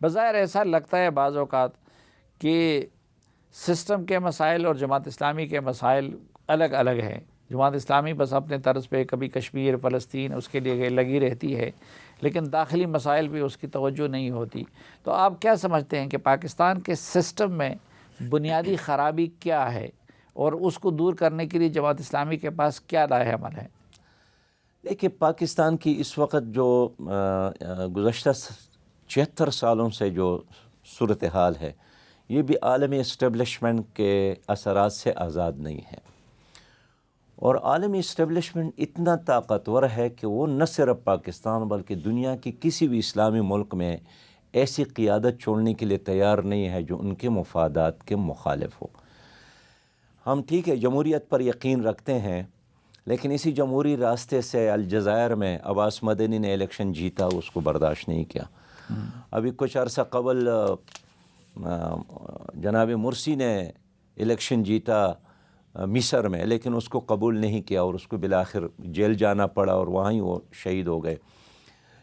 بظاہر ایسا لگتا ہے بعض اوقات کہ سسٹم کے مسائل اور جماعت اسلامی کے مسائل الگ الگ ہیں. جماعت اسلامی بس اپنے طرز پہ کبھی کشمیر فلسطین اس کے لیے لگی رہتی ہے، لیکن داخلی مسائل بھی اس کی توجہ نہیں ہوتی. تو آپ کیا سمجھتے ہیں کہ پاکستان کے سسٹم میں بنیادی خرابی کیا ہے اور اس کو دور کرنے کے لیے جماعت اسلامی کے پاس کیا رائے عمل ہے؟ دیکھیے، پاکستان کی اس وقت جو گزشتہ 76 سالوں سے جو صورتحال ہے، یہ بھی عالمی اسٹیبلشمنٹ کے اثرات سے آزاد نہیں ہے. اور عالمی اسٹیبلشمنٹ اتنا طاقتور ہے کہ وہ نہ صرف پاکستان بلکہ دنیا کی کسی بھی اسلامی ملک میں ایسی قیادت چھوڑنے کے لیے تیار نہیں ہے جو ان کے مفادات کے مخالف ہو. ہم ٹھیک ہے جمہوریت پر یقین رکھتے ہیں، لیکن اسی جمہوری راستے سے الجزائر میں عباس مدنی نے الیکشن جیتا، اس کو برداشت نہیں کیا. ابھی کچھ عرصہ قبل جناب مرسی نے الیکشن جیتا مصر میں، لیکن اس کو قبول نہیں کیا اور اس کو بالآخر جیل جانا پڑا اور وہاں ہی وہ شہید ہو گئے.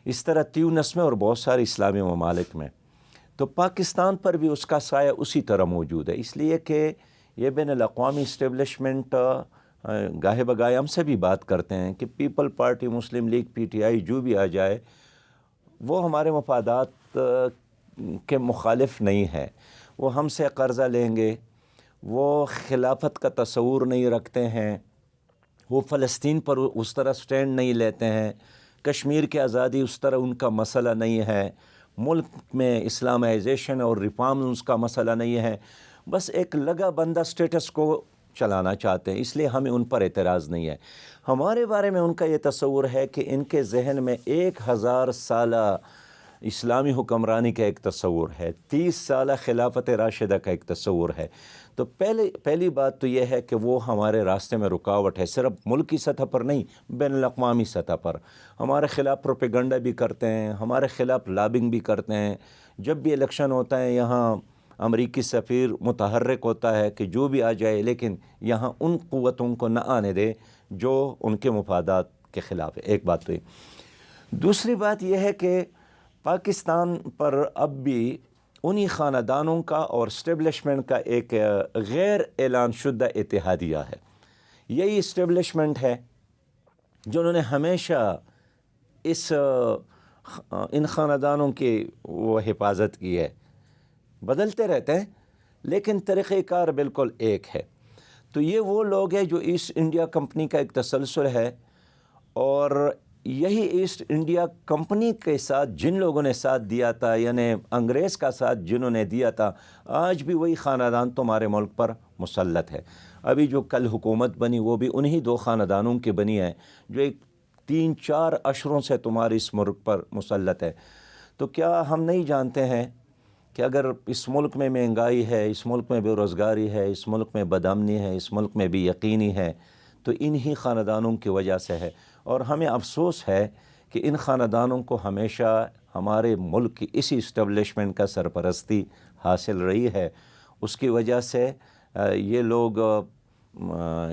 اس طرح تیونس میں اور بہت سارے اسلامی ممالک میں. تو پاکستان پر بھی اس کا سایہ اسی طرح موجود ہے، اس لیے کہ یہ بین الاقوامی اسٹیبلشمنٹ گاہے بگاہے ہم سے بھی بات کرتے ہیں کہ people party, Muslim league, P T I جو بھی آ جائے وہ ہمارے مفادات کے مخالف نہیں ہے. وہ ہم سے قرضہ لیں گے، وہ خلافت کا تصور نہیں رکھتے ہیں، وہ فلسطین پر اس طرح سٹینڈ نہیں لیتے ہیں، کشمیر کی آزادی اس طرح ان کا مسئلہ نہیں ہے، ملک میں اسلامائزیشن اور ریفارمز کا مسئلہ نہیں ہے. بس ایک لگا بندہ سٹیٹس کو چلانا چاہتے ہیں، اس لیے ہمیں ان پر اعتراض نہیں ہے. ہمارے بارے میں ان کا یہ تصور ہے کہ ان کے ذہن میں 1000 سالہ اسلامی حکمرانی کا ایک تصور ہے، 30 سالہ خلافت راشدہ کا ایک تصور ہے. تو پہلی بات تو یہ ہے کہ وہ ہمارے راستے میں رکاوٹ ہے، صرف ملکی سطح پر نہیں، بین الاقوامی سطح پر. ہمارے خلاف پروپیگنڈا بھی کرتے ہیں، ہمارے خلاف لابنگ بھی کرتے ہیں. جب بھی الیکشن ہوتا ہے یہاں امریکی سفیر متحرک ہوتا ہے کہ جو بھی آ جائے، لیکن یہاں ان قوتوں کو نہ آنے دے جو ان کے مفادات کے خلاف ہے. ایک بات تو یہ. دوسری بات یہ ہے کہ پاکستان پر اب بھی انہی خاندانوں کا اور اسٹیبلشمنٹ کا ایک غیر اعلان شدہ اتحادیہ ہے. یہی اسٹیبلشمنٹ ہے جنہوں نے ہمیشہ ان خاندانوں کی وہ حفاظت کی ہے. بدلتے رہتے ہیں لیکن طریقہ کار بالکل ایک ہے. تو یہ وہ لوگ ہیں جو ایسٹ انڈیا کمپنی کا ایک تسلسل ہے، اور یہی ایسٹ انڈیا کمپنی کے ساتھ جن لوگوں نے ساتھ دیا تھا، یعنی انگریز کا ساتھ جنہوں نے دیا تھا، آج بھی وہی خاندان تمہارے ملک پر مسلط ہے. ابھی جو کل حکومت بنی وہ بھی انہی 2 خاندانوں کی بنی ہے جو ایک 3-4 عشروں سے تمہارے اس ملک پر مسلط ہے. تو کیا ہم نہیں جانتے ہیں کہ اگر اس ملک میں مہنگائی ہے، اس ملک میں بے روزگاری ہے، اس ملک میں بدامنی ہے، اس ملک میں بھی یقینی ہے، تو انہی خاندانوں کی وجہ سے ہے. اور ہمیں افسوس ہے کہ ان خاندانوں کو ہمیشہ ہمارے ملک کی اسی اسٹیبلشمنٹ کا سرپرستی حاصل رہی ہے. اس کی وجہ سے یہ لوگ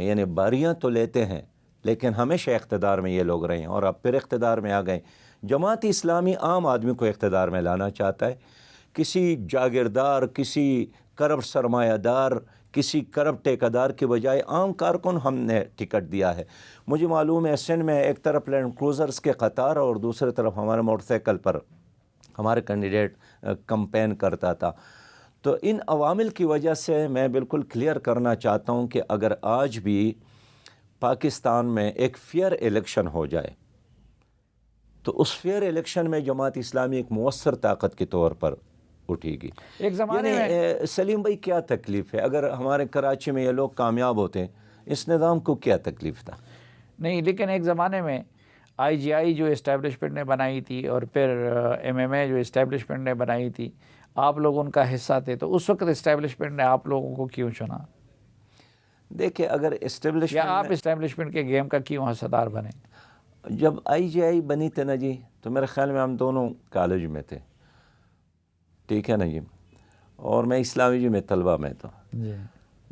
یعنی باریاں تو لیتے ہیں لیکن ہمیشہ اقتدار میں یہ لوگ رہے ہیں، اور اب پھر اقتدار میں آ گئے. جماعت اسلامی عام آدمی کو اقتدار میں لانا چاہتا ہے. کسی جاگیردار، کسی کرپٹ سرمایہ دار، کسی کرپٹ ٹھیکیدار کے بجائے عام کارکن ہم نے ٹکٹ دیا ہے. مجھے معلوم ہے سندھ میں ایک طرف لینڈ کروزرز کے قطار اور دوسری طرف ہمارے موٹر سائیکل پر ہمارے کینڈیڈیٹ کمپین کرتا تھا. تو ان عوامل کی وجہ سے میں بالکل کلیئر کرنا چاہتا ہوں کہ اگر آج بھی پاکستان میں ایک فیئر الیکشن ہو جائے تو اس فیئر الیکشن میں جماعت اسلامی ایک مؤثر طاقت کے طور پر اٹھے گی. ایک زمانے میں سلیم بھائی کیا تکلیف ہے اگر ہمارے کراچی میں یہ لوگ کامیاب ہوتے ہیں؟ اس نظام کو کیا تکلیف تھا؟ نہیں، لیکن ایک زمانے میں آئی جی آئی جو اسٹیبلشمنٹ نے بنائی تھی اور پھر ایم ایم اے جو اسٹیبلشمنٹ نے بنائی تھی، آپ لوگ ان کا حصہ تھے، تو اس وقت اسٹیبلشمنٹ نے آپ لوگوں کو کیوں چنا؟ دیکھیں اگر یا آپ اسٹیبلشمنٹ کے گیم کا کیوں حصہ بنے؟ جب آئی جی آئی بنی تھی نا جی، تو میرے خیال میں ہم دونوں کالج میں تھے، ٹھیک ہے نا جی، اور میں اسلامی جی میں طلبہ میں تھا. جی.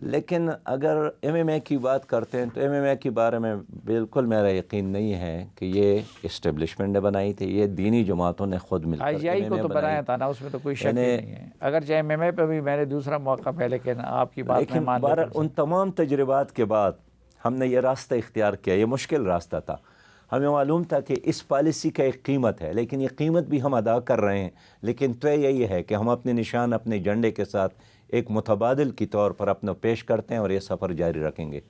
لیکن اگر ایم ایم اے کی بات کرتے ہیں تو ایم ایم اے کے بارے میں بالکل میرا یقین نہیں ہے کہ یہ اسٹیبلشمنٹ نے بنائی تھی، یہ دینی جماعتوں نے خود مل آئی جی آئی کو تو بنایا تھا نا، اس میں تو کوئی شک ہی نہیں ہے، اگر چاہے ایم ایم اے پہ بھی میں نے دوسرا موقع پہ، لیکن آپ کی بات میں مان لیکن ان تمام تجربات کے بعد ہم نے یہ راستہ اختیار کیا، یہ مشکل راستہ تھا، ہمیں معلوم تھا کہ اس پالیسی کا ایک قیمت ہے، لیکن یہ قیمت بھی ہم ادا کر رہے ہیں، لیکن طے یہی ہے کہ ہم اپنے نشان اپنے جھنڈے کے ساتھ ایک متبادل کی طور پر اپنا پیش کرتے ہیں اور یہ سفر جاری رکھیں گے۔